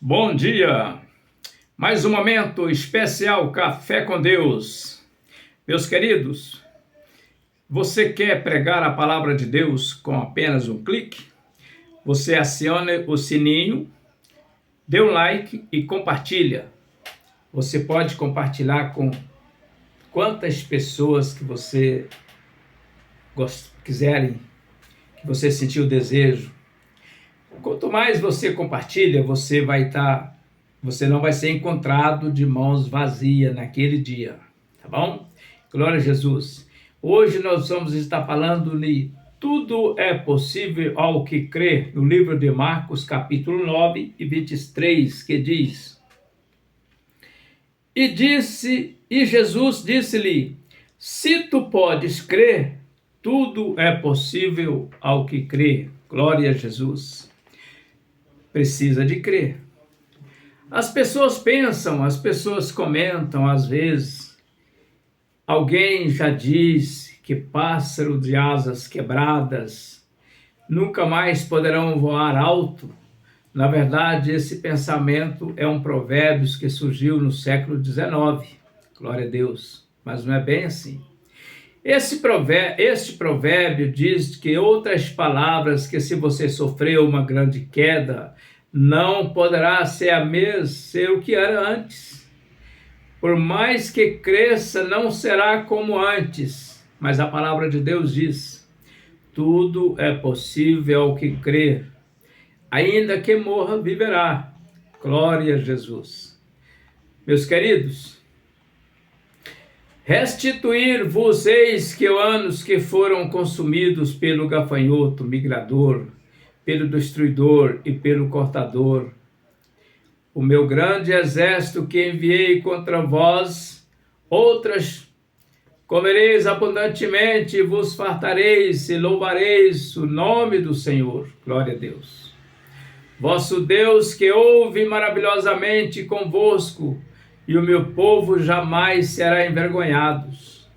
Bom dia! Mais um momento especial Café com Deus. Meus queridos, você quer pregar a palavra de Deus com apenas um clique? Você aciona o sininho, dê um like e compartilha. Você pode compartilhar com quantas pessoas que você quiserem, que você sentiu o desejo. Quanto mais você compartilha, você não vai ser encontrado de mãos vazias naquele dia, tá bom? Glória a Jesus. Hoje nós vamos estar falando de tudo é possível ao que crê, no livro de Marcos, capítulo 9 e 23, que diz: E Jesus disse-lhe: Se tu podes crer, tudo é possível ao que crê. Glória a Jesus. Precisa de crer. As pessoas pensam, as pessoas comentam, às vezes, alguém já diz que pássaro de asas quebradas nunca mais poderão voar alto. Na verdade, esse pensamento é um provérbio que surgiu no século XIX. Glória a Deus. Mas não é bem assim. Este provérbio diz que outras palavras, que se você sofreu uma grande queda, não poderá ser o que era antes. Por mais que cresça, não será como antes. Mas a palavra de Deus diz: tudo é possível ao que crer. Ainda que morra, viverá. Glória a Jesus. Meus queridos, restituir-vos eis que anos que foram consumidos pelo gafanhoto migrador, pelo destruidor e pelo cortador. O meu grande exército que enviei contra vós, outras comereis abundantemente, vos fartareis e louvareis o nome do Senhor. Glória a Deus. Vosso Deus que ouve maravilhosamente convosco, e o meu povo jamais será envergonhado.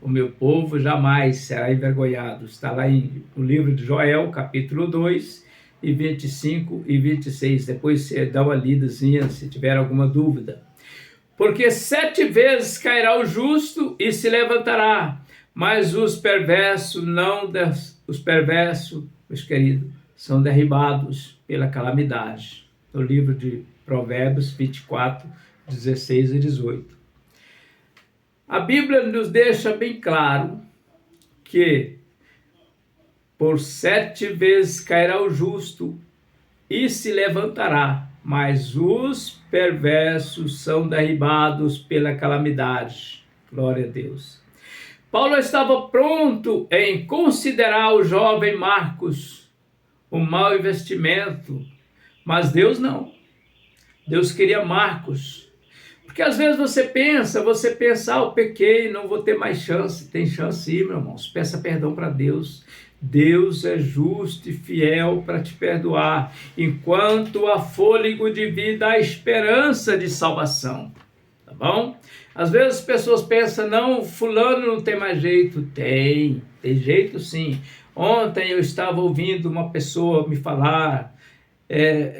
O meu povo jamais será envergonhado. Está lá no livro de Joel, capítulo 2, e 25 e 26. Depois você dá uma lidazinha se tiver alguma dúvida. Porque 7 vezes cairá o justo e se levantará, mas os perversos, meus queridos, são derribados pela calamidade. No livro de Provérbios 24, 16 e 18. A Bíblia nos deixa bem claro que por 7 vezes cairá o justo e se levantará, mas os perversos são derribados pela calamidade. Glória a Deus. Paulo estava pronto em considerar o jovem Marcos um mau investimento, mas Deus não. Deus queria Marcos. Porque às vezes você pensa, eu pequei, não vou ter mais chance. Tem chance sim, meu irmão. Peça perdão para Deus. Deus é justo e fiel para te perdoar. Enquanto há fôlego de vida, há esperança de salvação. Tá bom? Às vezes as pessoas pensam, não, fulano não tem mais jeito. Tem jeito sim. Ontem eu estava ouvindo uma pessoa me falar,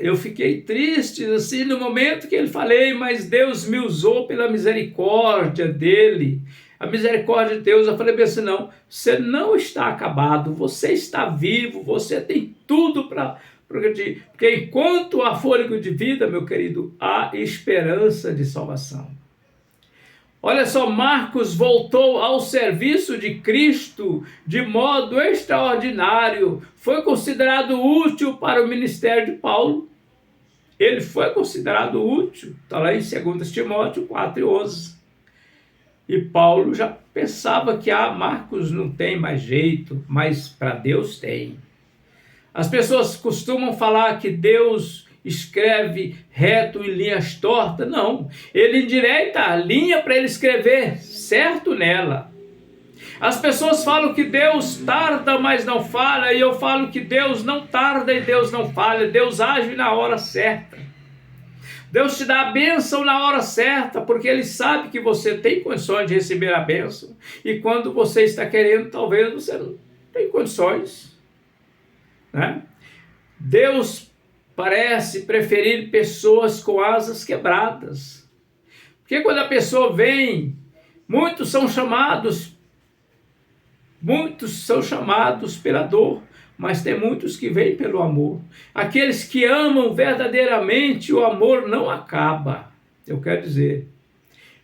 eu fiquei triste assim no momento que ele falei, mas Deus me usou pela misericórdia dele, a misericórdia de Deus. Eu falei assim, não, você não está acabado, você está vivo, você tem tudo para progredir, porque enquanto há fôlego de vida, meu querido, há esperança de salvação. Olha só, Marcos voltou ao serviço de Cristo de modo extraordinário. Foi considerado útil para o ministério de Paulo. Ele foi considerado útil. Está lá em 2 Timóteo 4:11. E Paulo já pensava que Marcos não tem mais jeito, mas para Deus tem. As pessoas costumam falar que Deus escreve reto em linhas tortas. Não, ele endireita a linha para ele escrever certo nela. As pessoas falam que Deus tarda, mas não fala, e eu falo que Deus não tarda e Deus não falha. Deus age na hora certa. Deus te dá a bênção na hora certa, porque Ele sabe que você tem condições de receber a bênção, e quando você está querendo, talvez você não tem condições, né? Deus parece preferir pessoas com asas quebradas. Porque quando a pessoa vem, muitos são chamados pela dor, mas tem muitos que vêm pelo amor. Aqueles que amam verdadeiramente, o amor não acaba, eu quero dizer.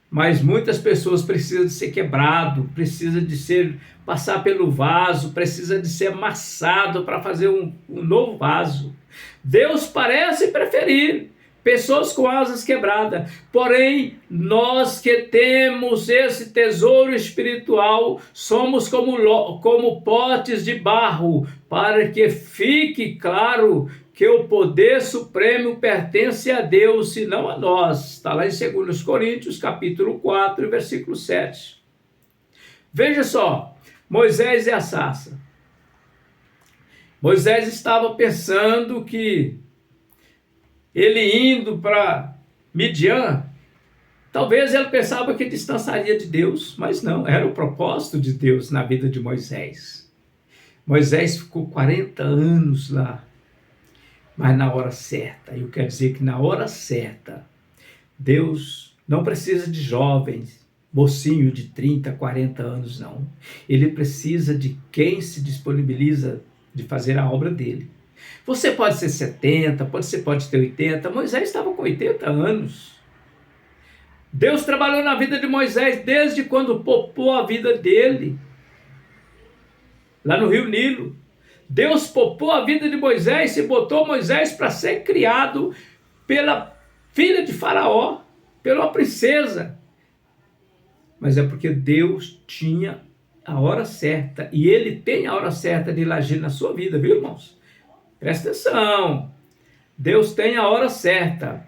Mas muitas pessoas precisam de ser quebrado, precisam de passar pelo vaso, precisa de ser amassado para fazer um novo vaso. Deus parece preferir pessoas com asas quebradas, porém nós que temos esse tesouro espiritual somos como potes de barro, para que fique claro que o poder supremo pertence a Deus e não a nós. Está lá em 2 Coríntios, capítulo 4, versículo 7. Veja só, Moisés e a sarça. Moisés estava pensando que ele indo para Midian, talvez ele pensava que distanciaria de Deus, mas não, era o propósito de Deus na vida de Moisés. Moisés ficou 40 anos lá, mas na hora certa. Eu quero dizer que na hora certa, Deus não precisa de jovens, mocinho de 30, 40 anos, não. Ele precisa de quem se disponibiliza de fazer a obra dele. Você pode ser 70, pode ter 80, Moisés estava com 80 anos. Deus trabalhou na vida de Moisés desde quando poupou a vida dele, lá no rio Nilo. Deus poupou a vida de Moisés e botou Moisés para ser criado pela filha de Faraó, pela princesa. Mas é porque Deus tinha a hora certa, e Ele tem a hora certa de agir na sua vida, viu, irmãos? Presta atenção, Deus tem a hora certa.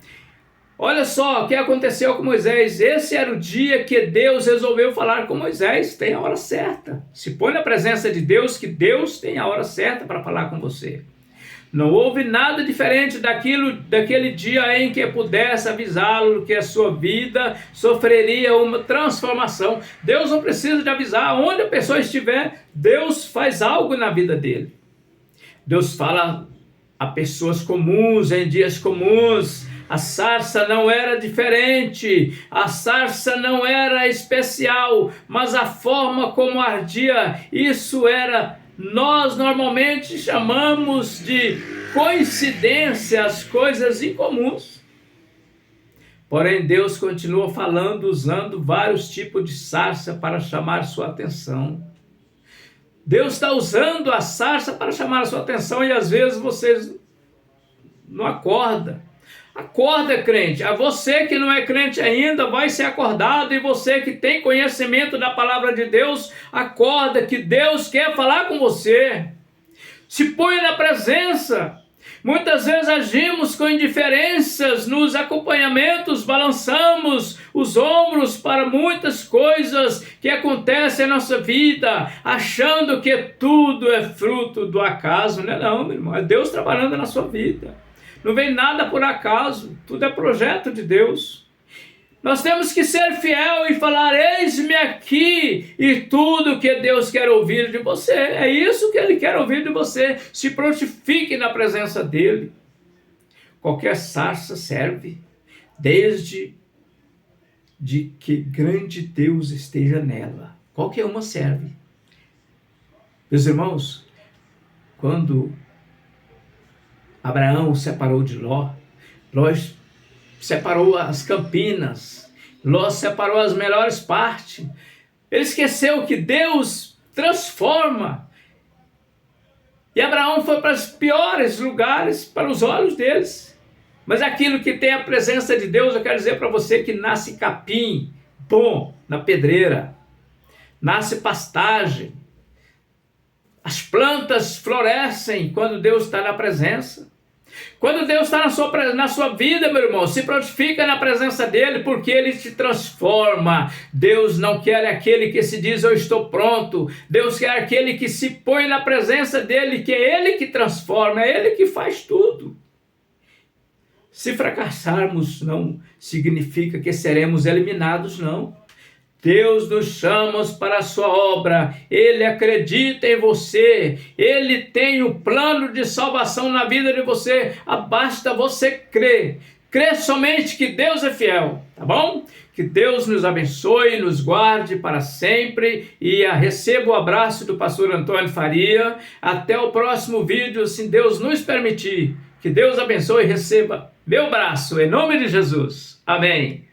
Olha só o que aconteceu com Moisés. Esse era o dia que Deus resolveu falar com Moisés. Tem a hora certa. Se põe na presença de Deus, que Deus tem a hora certa para falar com você. Não houve nada diferente daquele dia em que pudesse avisá-lo que a sua vida sofreria uma transformação. Deus não precisa de avisar. Onde a pessoa estiver, Deus faz algo na vida dele. Deus fala a pessoas comuns, em dias comuns. A sarça não era diferente, a sarça não era especial, mas a forma como ardia, isso era, nós normalmente chamamos de coincidência, as coisas incomuns. Porém, Deus continua falando, usando vários tipos de sarça para chamar sua atenção. Deus está usando a sarça para chamar a sua atenção e às vezes você não acorda. Acorda, crente. A você que não é crente ainda vai ser acordado, e você que tem conhecimento da palavra de Deus, acorda que Deus quer falar com você. Se põe na presença. Muitas vezes agimos com indiferenças nos acompanhamentos, balançamos os ombros para muitas coisas que acontecem em nossa vida, achando que tudo é fruto do acaso. Não é não, meu irmão, é Deus trabalhando na sua vida. Não vem nada por acaso, tudo é projeto de Deus. Nós temos que ser fiel e falar, eis-me aqui, e tudo que Deus quer ouvir de você, é isso que Ele quer ouvir de você. Se prontifique na presença dEle. Qualquer sarça serve, desde de que grande Deus esteja nela. Qualquer uma serve. Meus irmãos, quando Abraão separou de Ló, Ló separou as campinas, Ló separou as melhores partes. Ele esqueceu que Deus transforma. E Abraão foi para os piores lugares para os olhos deles. Mas aquilo que tem a presença de Deus, eu quero dizer para você que nasce capim bom na pedreira, nasce pastagem. As plantas florescem quando Deus está na presença. Quando Deus está na sua vida, meu irmão, se prontifica na presença dEle, porque Ele te transforma. Deus não quer aquele que se diz, eu estou pronto. Deus quer aquele que se põe na presença dEle, que é Ele que transforma, é Ele que faz tudo. Se fracassarmos, não significa que seremos eliminados, não. Deus nos chama para a sua obra, Ele acredita em você, Ele tem o plano de salvação na vida de você, basta você crer. Crê somente que Deus é fiel, tá bom? Que Deus nos abençoe, nos guarde para sempre e receba o abraço do pastor Antônio Faria. Até o próximo vídeo, se Deus nos permitir. Que Deus abençoe e receba meu abraço, em nome de Jesus. Amém.